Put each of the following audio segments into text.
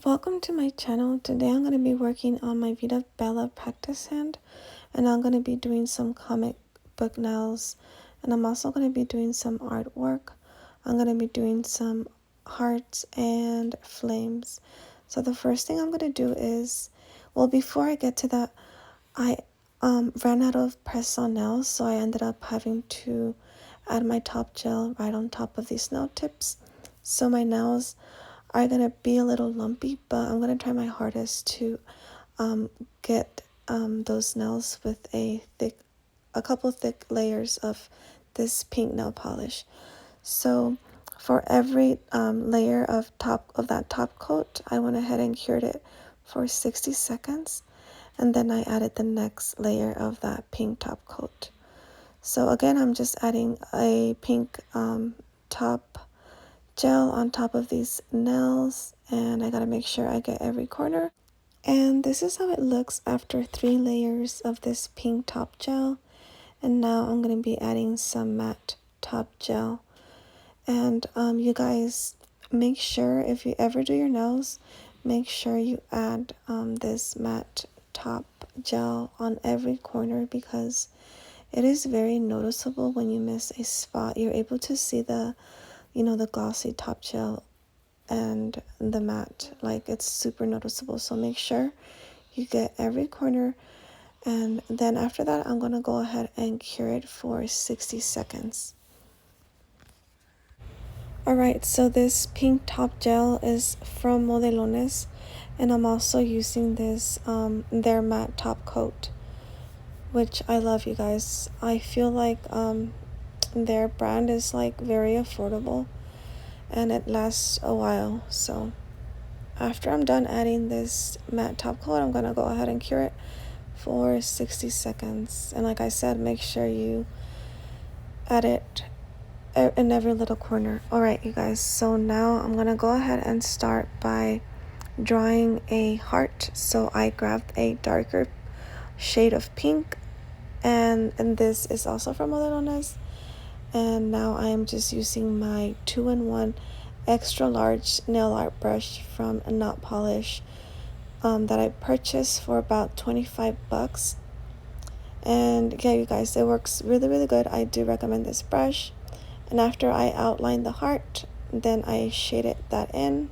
Welcome to my channel. Today I'm going to be working on my Vita Bella practice hand, and I'm going to be doing some comic book nails, and I'm also going to be doing some artwork. I'm going to be doing some hearts and flames. So the first thing I'm going to do is, well, before I get to that, I ran out of press-on nails, so I ended up having to add my top gel right on top of these nail tips. So my nails are gonna be a little lumpy, but I'm gonna try my hardest to get those nails with a couple thick layers of this pink nail polish. So for every layer of that top coat, I went ahead and cured it for 60 seconds, and then I added the next layer of that pink top coat. So again, I'm just adding a pink top gel on top of these nails, and I gotta make sure I get every corner. And this is how it looks after 3 layers of this pink top gel. And now I'm gonna be adding some matte top gel. And you guys, make sure if you ever do your nails, make sure you add this matte top gel on every corner, because it is very noticeable when you miss a spot. You're able to see the glossy top gel and the matte, like it's super noticeable. So make sure you get every corner, and then after that I'm gonna go ahead and cure it for 60 seconds. Alright, so this pink top gel is from Modelones, and I'm also using this their matte top coat, which I love, you guys. I feel like their brand is like very affordable and it lasts a while. So after I'm done adding this matte top coat, I'm gonna go ahead and cure it for 60 seconds. And like I said, make sure you add it in every little corner. Alright, you guys, so now I'm gonna go ahead and start by drawing a heart. So I grabbed a darker shade of pink, and this is also from Modelones. And now I am just using my 2-in-1 extra large nail art brush from Not Polish that I purchased for about 25 bucks. And yeah, you guys, it works really good. I do recommend this brush. And after I outline the heart, then I shaded that in,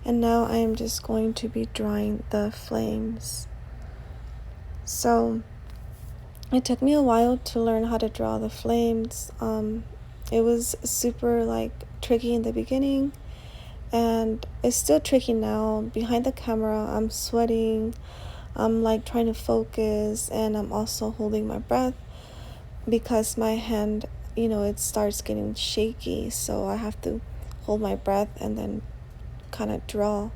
and now I am just going to be drawing the flames. So it took me a while to learn how to draw the flames. It was super like tricky in the beginning, and it's still tricky now. Behind the camera, I'm sweating, I'm like trying to focus, and I'm also holding my breath because my hand, it starts getting shaky, so I have to hold my breath and then kind of draw.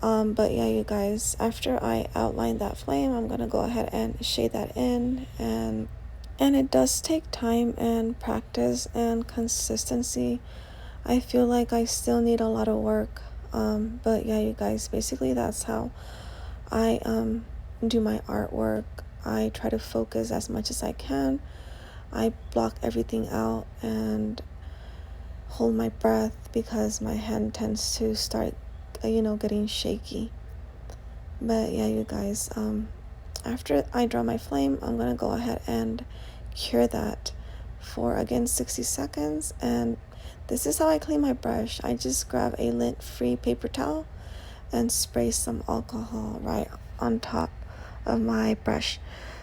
But yeah, you guys, after I outline that flame, I'm gonna go ahead and shade that in, and it does take time and practice and consistency. I feel like I still need a lot of work, but yeah, you guys, basically that's how I do my artwork. I try to focus as much as I can. I block everything out and hold my breath because my hand tends to start getting shaky. But yeah, you guys, after I draw my flame, I'm gonna go ahead and cure that for again 60 seconds. And this is how I clean my brush. I just grab a lint-free paper towel and spray some alcohol right on top of my brush.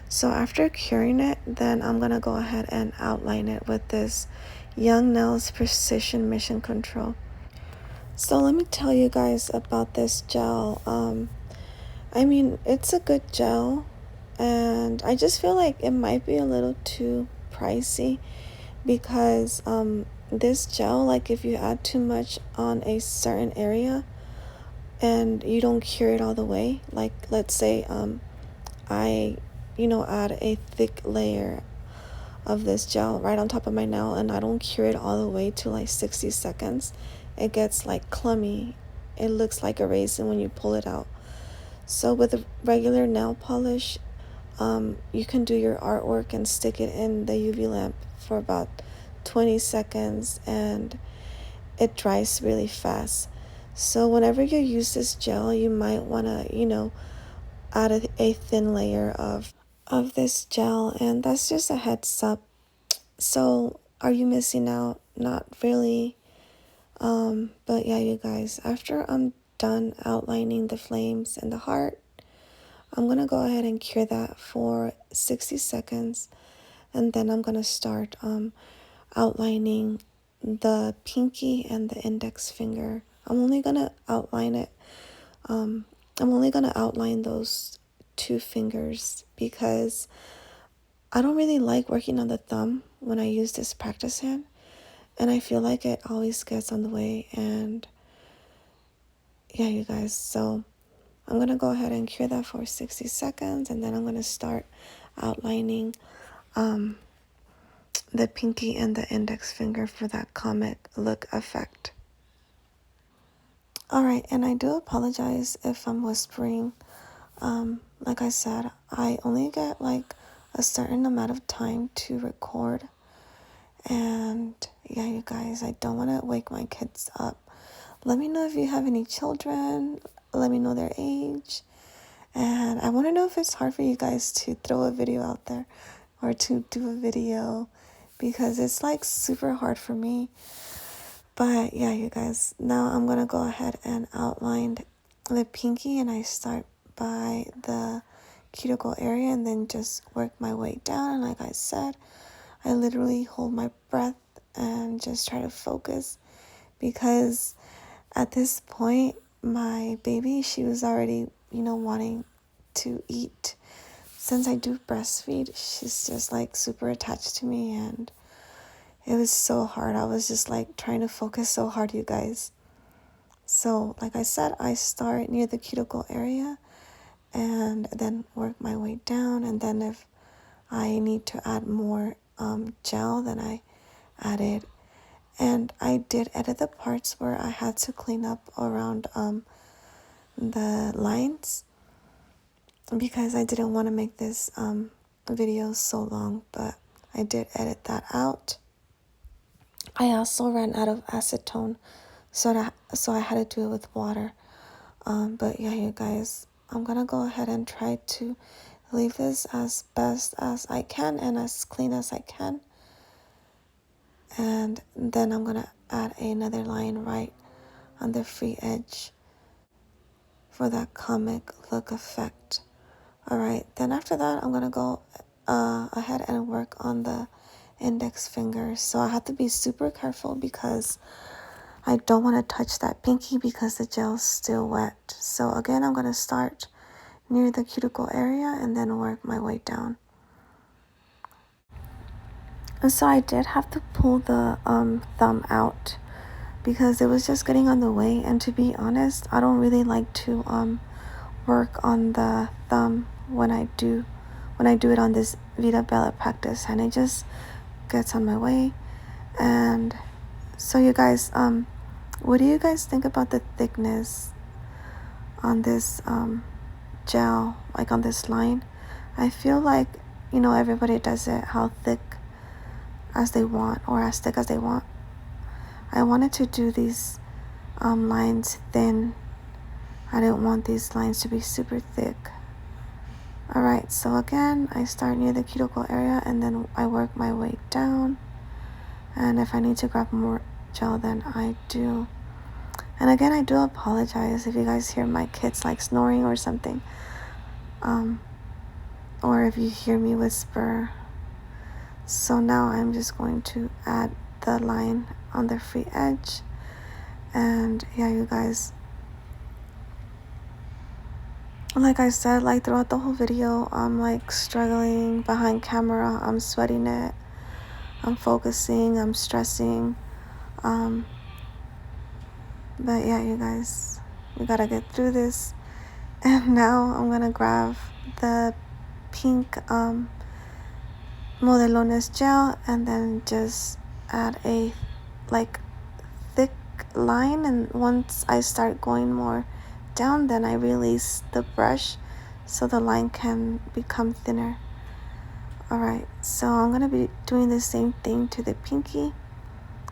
So after curing it, then I'm gonna go ahead and outline it with this Young Nails Precision Mission Control. So let me tell you guys about this gel. I mean, it's a good gel, and I just feel like it might be a little too pricey, because this gel, like if you add too much on a certain area and you don't cure it all the way, like let's say I add a thick layer of this gel right on top of my nail and I don't cure it all the way to like 60 seconds, it gets like clummy. It looks like a raisin when you pull it out. So with a regular nail polish, you can do your artwork and stick it in the UV lamp for about 20 seconds and it dries really fast. So whenever you use this gel, you might want to, add a thin layer of this gel, and that's just a heads up. So are you missing out? Not really. But yeah, you guys, after I'm done outlining the flames and the heart, I'm gonna go ahead and cure that for 60 seconds, and then I'm gonna start outlining the pinky and the index finger. I'm only gonna outline it. I'm only gonna outline those two fingers because I don't really like working on the thumb when I use this practice hand, and I feel like it always gets on the way. And yeah, you guys, so I'm gonna go ahead and cure that for 60 seconds, and then I'm gonna start outlining the pinky and the index finger for that comic look effect. Alright, and I do apologize if I'm whispering. Like I said, I only get like a certain amount of time to record, and yeah, you guys, I don't want to wake my kids up. Let me know if you have any children. Let me know their age. And I want to know if it's hard for you guys to throw a video out there or to do a video, because it's like super hard for me. But yeah, you guys, now I'm going to go ahead and outline the pinky, and I start by the cuticle area and then just work my way down. And like I said, I literally hold my breath and just try to focus, because at this point, my baby, she was already, wanting to eat. Since I do breastfeed, she's just like super attached to me, and it was so hard. I was just like trying to focus so hard, you guys. So like I said, I start near the cuticle area and then work my way down, and then if I need to add more gel, then I added. And I did edit the parts where I had to clean up around the lines, because I didn't want to make this video so long, but I did edit that out. I also ran out of acetone, so I had to do it with water. But yeah, you guys, I'm gonna go ahead and try to leave this as best as I can and as clean as I can. And then I'm gonna add another line right on the free edge for that comic look effect. Alright, then after that, I'm gonna go ahead and work on the index finger. So I have to be super careful because I don't want to touch that pinky because the gel's still wet. So again, I'm gonna start near the cuticle area and then work my way down. And so I did have to pull the thumb out because it was just getting on the way. And to be honest, I don't really like to work on the thumb when I do it on this Vita Bella practice, and it just gets on my way. And so you guys, what do you guys think about the thickness on this gel, like on this line? I feel like, everybody does it how thick as they want or as thick as they want. I wanted to do these lines thin. I didn't want these lines to be super thick. Alright, so again, I start near the cuticle area and then I work my way down. And if I need to grab more gel, then I do. And again, I do apologize if you guys hear my kids like snoring or something. Or if you hear me whisper. So now I'm just going to add the line on the free edge. And yeah, you guys, like I said, like throughout the whole video, I'm like struggling behind camera. I'm sweating it. I'm focusing. I'm stressing. But yeah, you guys, we gotta get through this. And now I'm gonna grab the pink Modelones gel and then just add a like thick line, and once I start going more down, then I release the brush so the line can become thinner. Alright, so I'm gonna be doing the same thing to the pinky.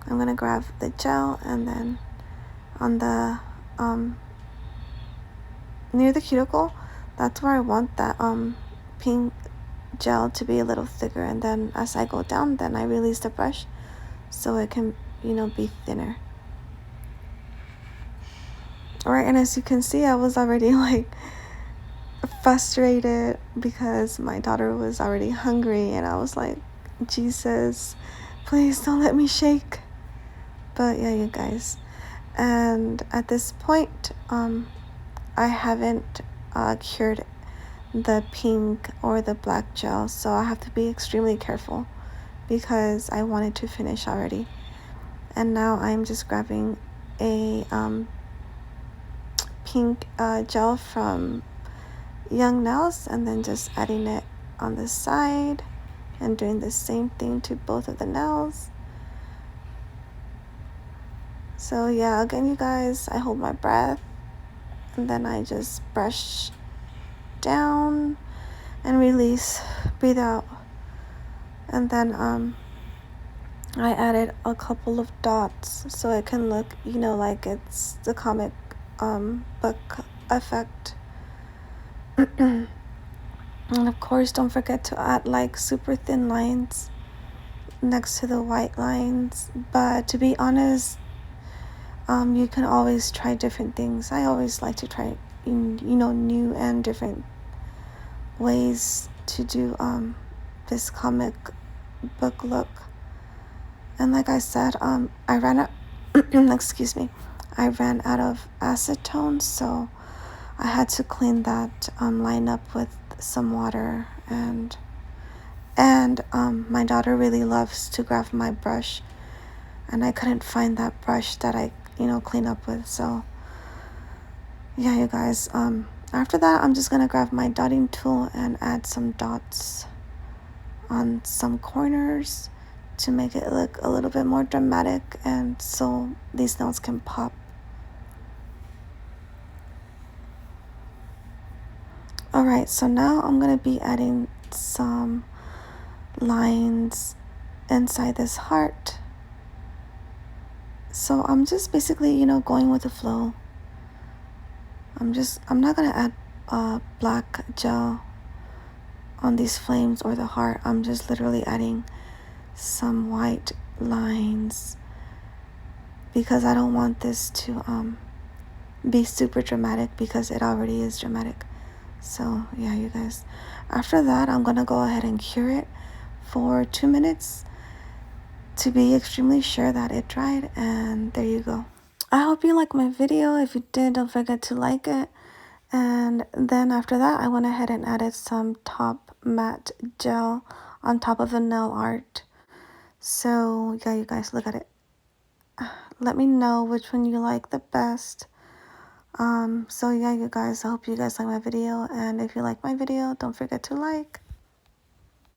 I'm gonna grab the gel and then on the near the cuticle, that's where I want that pink gel to be a little thicker, and then as I go down, then I release the brush so it can, be thinner. Alright, and as you can see, I was already like frustrated because my daughter was already hungry, and I was like, Jesus, please don't let me shake. But yeah, you guys, and at this point, I haven't cured the pink or the black gel, so I have to be extremely careful because I wanted to finish already. And now I'm just grabbing a pink gel from Young Nails, and then just adding it on the side and doing the same thing to both of the nails. So yeah, again, you guys, I hold my breath, and then I just brush down and release, breathe out. And then I added a couple of dots so it can look, like it's the comic book effect. And of course, don't forget to add like super thin lines next to the white lines. But to be honest, you can always try different things. I always like to try, new and different ways to do this comic book look. And like I said, I ran out excuse me, I ran out of acetone, so I had to clean that line up with some water, and my daughter really loves to grab my brush, and I couldn't find that brush that I clean up with. So yeah, you guys, after that, I'm just gonna grab my dotting tool and add some dots on some corners to make it look a little bit more dramatic, and so these nails can pop. Alright, so now I'm gonna be adding some lines inside this heart. So I'm just basically, going with the flow. I'm not gonna add black gel on these flames or the heart. I'm just literally adding some white lines because I don't want this to be super dramatic, because it already is dramatic. So yeah, you guys, after that, I'm gonna go ahead and cure it for 2 minutes to be extremely sure that it dried, and there you go. I hope you liked my video. If you did, don't forget to like it. And then after that, I went ahead and added some top matte gel on top of the nail art. So yeah, you guys, look at it. Let me know which one you like the best. So yeah, you guys, I hope you guys like my video, and if you like my video, don't forget to like,